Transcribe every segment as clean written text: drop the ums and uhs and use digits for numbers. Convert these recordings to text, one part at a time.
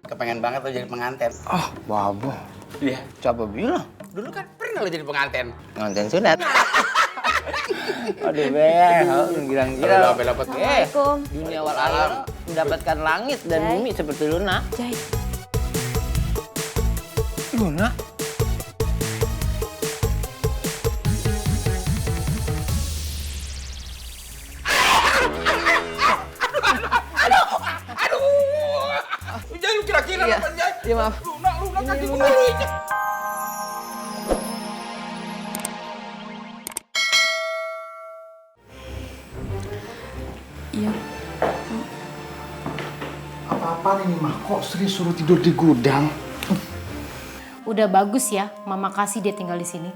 kepengen banget lo jadi pengantin. Ah, babu. Iya. Siapa bilang? Dulu kan pernah lo jadi pengantin. Pengantin sunat. Aduh, Be, girang-girang. Lo dapat Assalamualaikum. Dunia wal akhir mendapatkan langit dan Jai. bumi seperti Luna. Jai. Luna? Jangan lu kira-kira Iya. apa, Jai? Iya, maaf. Luna kaki gue dulu aja. Iya. Apa-apaan ini mah, kok Sri suruh tidur di gudang? Udah bagus ya, Mama kasih dia tinggal di sini.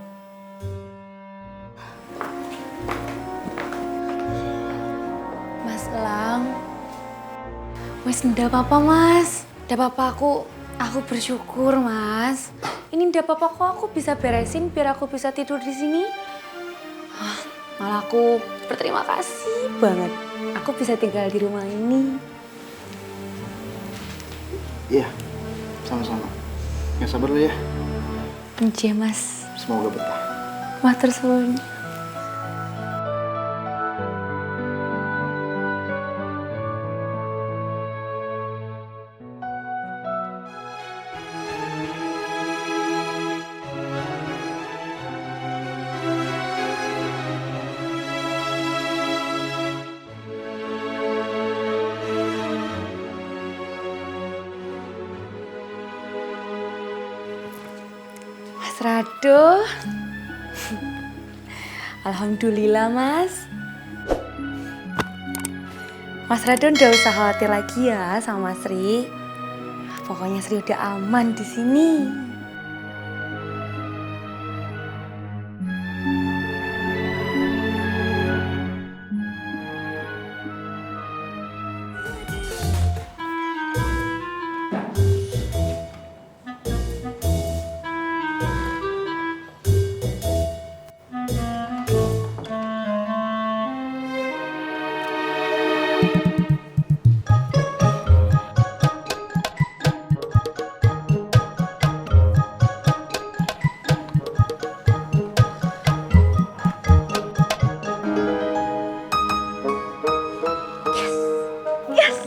Mas Elang. Mas, ndak apa-apa, Mas. Ndak apa-apa, aku bersyukur, Mas. Ini ndak apa-apa kok, aku bisa beresin biar aku bisa tidur di sini. Ah, malah aku berterima kasih banget. Aku bisa tinggal di rumah ini. Iya, sama-sama. Ya sabar lu ya, Iya, Mas. semoga betah. Matur suwun. Mas Rado. Alhamdulillah, Mas. Mas Rado ndak usah khawatir lagi ya sama Sri. Pokoknya Sri udah aman di sini. Yes,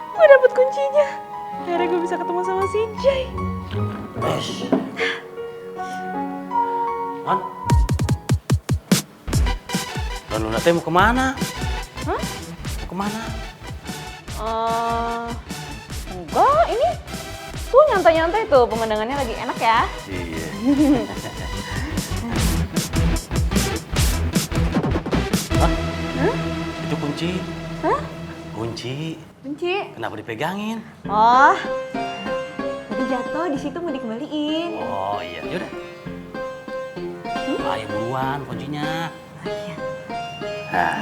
gue dapet kuncinya. Akhirnya gue bisa ketemu sama si Jai. Non? Dan Luna teh mau kemana? Hah? Mau kemana? Enggak, ini tuh nyantai-nyantai tuh, pemandangannya lagi enak ya. Iya. Hah? Itu kunci. Hah? Kunci. Kunci. Kenapa dipegangin? Oh, tadi jatuh di situ mau dikembaliin. Oh iya, yaudah. Ayo buruan kuncinya. Nah,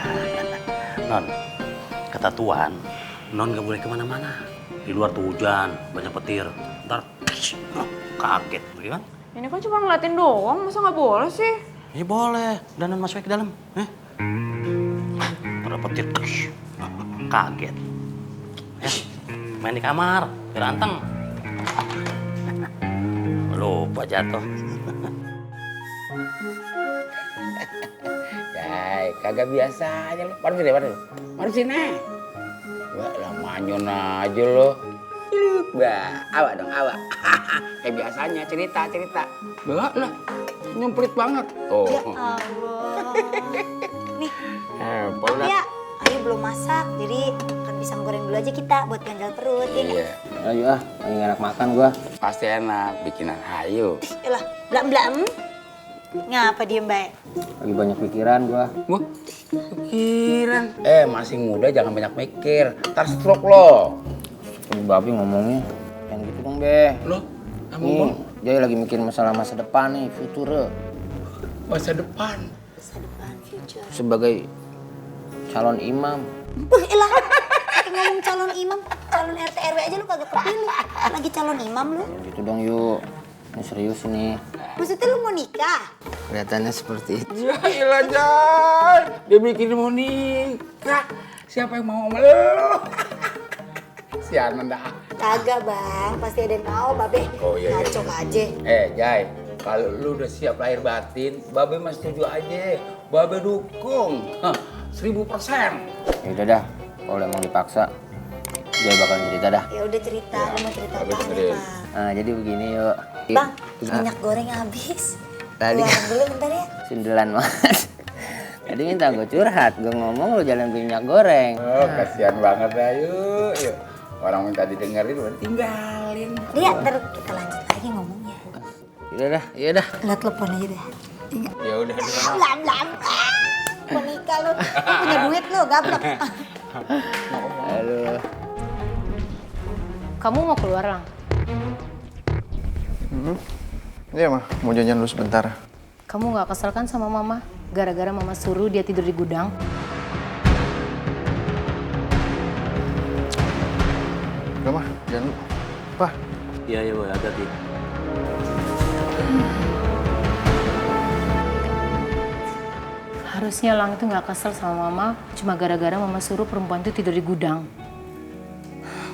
Non, kata Tuan, Non gak boleh kemana-mana. Di luar tuh hujan, banyak petir. Ntar kaget, bagaimana? Ini kan cuma ngeliatin doang, masa nggak boleh sih? Iya boleh, dan Non masuk ke dalam. Ada petir, kaget. Ya, main di kamar, biar anteng. Lupa jatuh. Jai, kagak biasa aja lu. Mari sini, mari sini. Wah, lah manyun aja lo. Bah, awak dong, awak. Kayak biasanya cerita. Bah, lah, nyemplit banget. Oh. Ya Allah. Nih, Paul ya, Ayu belum masak, jadi kan bisa goreng dulu aja kita buat ganjal perut, ya nggak? Iya, Ayo ah, lagi gak enak makan gua. pasti enak bikinan Ayu. Yalah, blam-blam. Ngapa diem baik? Lagi banyak pikiran gua. Wah, pikiran. Masih muda jangan banyak mikir. Ntar stroke lo. Ini babi ngomongnya. Yang gitu dong, Be. Lo, Nih, Jai lagi mikirin masalah masa depan nih, future. masa depan. Masa depan, future. Sebagai calon imam. Elah, pakai ngomong calon imam, calon RT RW aja lu kagak kepilih. Lagi calon imam lu. Gitu dong, yuk. Ini serius nih. Maksudnya lu mau nikah? Kelihatannya seperti itu. Ya ilah, Jai. Dia bikin mau nikah. Siapa yang mau sama lo? Si Ananda. Kagak bang, pasti ada yang mau babe. Oh, iya. Ngacok aja. Jai, kalau lu udah siap lahir batin, Babe mah setuju aja. Babe dukung. 1000%. Ya udah dah, kalau emang dipaksa, Jai bakalan cerita dah. Ya udah cerita, lu mau cerita Babe apa dengerin. bang? Nah, jadi begini yuk. Bang, minyak goreng habis. Tadi Keluar dulu bentar ya. sindelan mas. Tadi minta gue curhat, gue ngomong lu jalan beli minyak goreng. Oh, kasihan banget dah, yuk. Orang minta didengerin, udah tinggalin. Dia ntar kita lanjut lagi ngomongnya. Iya dah. Lihat telepon aja deh. Ya udah. Lam lam. Mau nikah lu punya duit lu, gablok. Halo. Kamu mau keluar, Lang? Iya mah, mau janjian dulu sebentar. Kamu nggak kesel kan sama Mama? Gara-gara Mama suruh dia tidur di gudang? Udah mah, jangan lupa. Pak, Iya, Boy, hati-hati. Harusnya Lang itu nggak kesel sama Mama, cuma gara-gara Mama suruh perempuan itu tidur di gudang.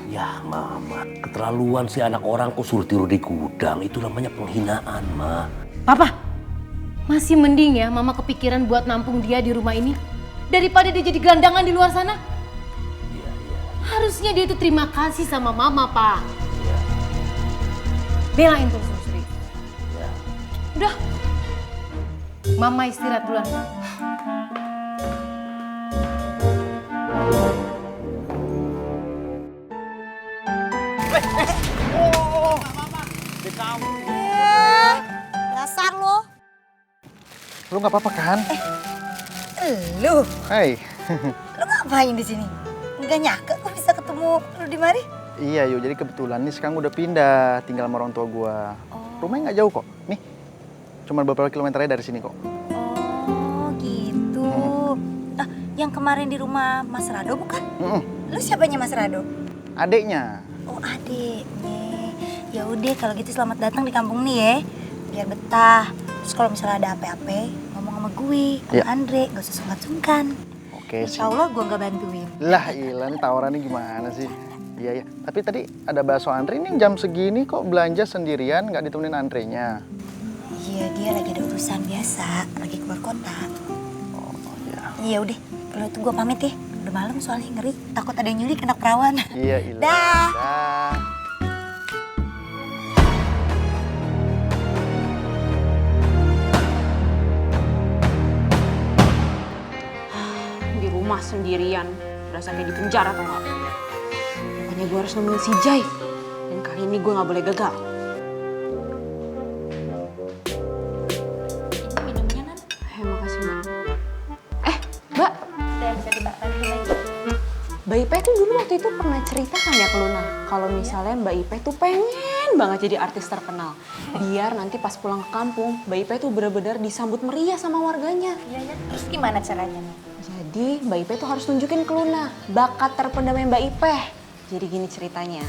Ya, Mama. Keterlaluan sih anak orang kok suruh tidur di gudang. Itu namanya penghinaan, Ma. Papa, masih mending ya Mama kepikiran buat nampung dia di rumah ini daripada dia jadi gelandangan di luar sana. Iya. Harusnya dia itu terima kasih sama Mama, Pak. Iya. Belain tuh Sri. Ya. Udah, Mama istirahat duluan. Dasar lo. lu nggak apa-apa kan? Lu Hai. ngapain di sini? Enggak nyangka kok bisa ketemu lu di mari. Iya yuk, jadi kebetulan nih sekarang udah pindah tinggal sama orang tua gua. Rumahnya nggak jauh kok. Nih, cuma beberapa kilometer aja dari sini kok. Oh gitu. Ah, yang kemarin di rumah Mas Rado bukan? Lu siapanya Mas Rado? Adeknya. Oh adiknya. Ya udah kalau gitu selamat datang di kampung nih ya. Biar betah. Terus kalau misalnya ada apa-apa ngomong sama gue, sama Ya. Andre, gak usah sungkan-sungkan. Oke sih. Insya Allah gue gak bantuin. Lah ilah, nih tawarannya gimana sih? Iya ya. Tapi tadi ada bakso antri nih jam segini kok belanja sendirian nggak ditemenin antrenya. Iya dia lagi ada urusan biasa, lagi keluar kota. Oh iya. Iya udah, kalau itu gue pamit ya. Udah malam soalnya ngeri, takut ada yang nyulik kena perawan. Iya ilah. Dah. Dah. Di rumah sendirian, berasa kayak di penjara atau enggak. Pokoknya gue harus nemuin si Jai. Dan kali ini gue gak boleh gagal. Ini minumnya Nan. Makasih, Mbak. Mbak. Udah bisa dimakan lagi. Mbak Ipe tuh dulu waktu itu pernah cerita kan ya ke Luna. Kalau misalnya Mbak Ipe tuh pengen banget jadi artis terkenal. Biar nanti pas pulang ke kampung, Mbak Ipe tuh benar-benar disambut meriah sama warganya. Iya ya. Terus gimana caranya nih? Jadi Mbak Ipe tuh harus nunjukin ke Luna bakat terpendamnya Mbak Ipe. Jadi gini ceritanya.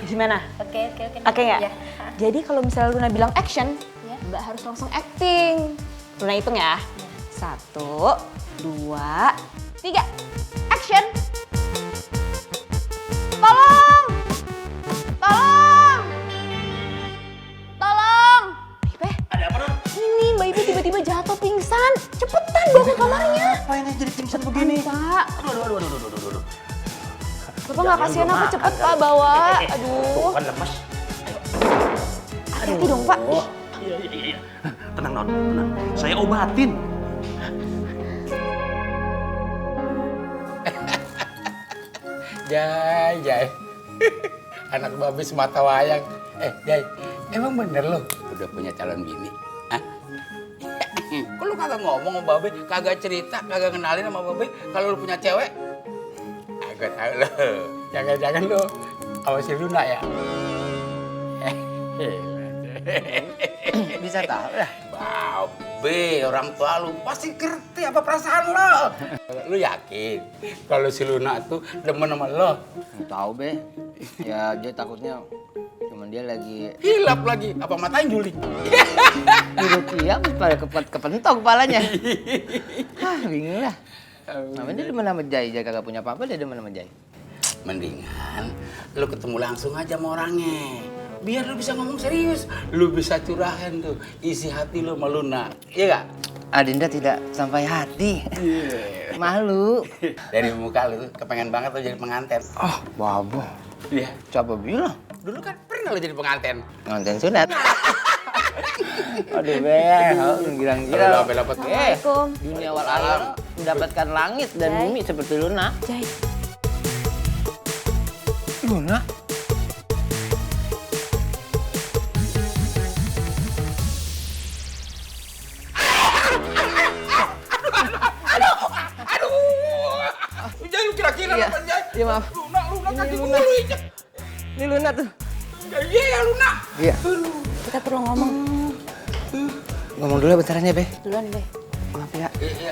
Gimana? Oke. Oke nggak? Ya. Jadi kalau misalnya Luna bilang action, Mbak harus langsung acting. Luna hitung ya. 1, 2, 3. Action! Tolong! Tolong! Tolong! Mbak Ipe? Ada apa, Nun? Ini Mbak Ipe tiba-tiba jatuh pingsan. Cepetan bawa ke kamarnya. Ngapain aja jadi pingsan begini? Pak. Aduh. Bapak nggak kasihan apa? Cepet Pak bawa. Aduh. Kan lepas. Hati-hati dong Pak. Iya. Tenang, Non. Tenang. Saya obatin. Jai. Anak babe semata wayang. Jai, emang bener lo udah punya calon bini? Hah? Kok lu kagak ngomong sama babe, kagak cerita, kagak kenalin sama babe kalau lu punya cewek? Agak tahu lo. Jangan-jangan lo sama si Luna ya? Bisa tahu lah. Babe, orang tua lu pasti ngerti apa perasaan lo. Lu yakin kalau si Luna tuh demen sama lo? Tahu be. Ya dia takutnya cuman dia lagi Hilap lagi, apa matanya juling? udah siap pada kepentok kepalanya. Hah, bingung lah. Namanya dia demen sama Jai, Jai kagak punya apa-apa, dia demen sama Jai. Mendingan lu ketemu langsung aja sama orangnya. Biar lu bisa ngomong serius. Lu bisa curahin tuh isi hati lu sama Luna. Iya gak? Adinda tidak sampai hati. Malu. Dari muka lu kepengen banget lu jadi pengantin. Oh, babu. Iya. Siapa bilang? Dulu kan pernah lu jadi pengantin. Nganten sunat. Aduh, Be, girang-girang. Udah sampai dapat. Assalamualaikum. Dunia wal alam mendapatkan langit dan Jai. bumi seperti Luna. Jai. Luna? Jai lu kira-kira Iya. apa Jai? Iya, maaf. Luna kaki Luna. gua lu aja. Ini Luna tuh. Iya ya Luna. Iya. Kita perlu ngomong. Ngomong dulu bentarnya, Be. Duluan, Be. Maaf ya. Iya.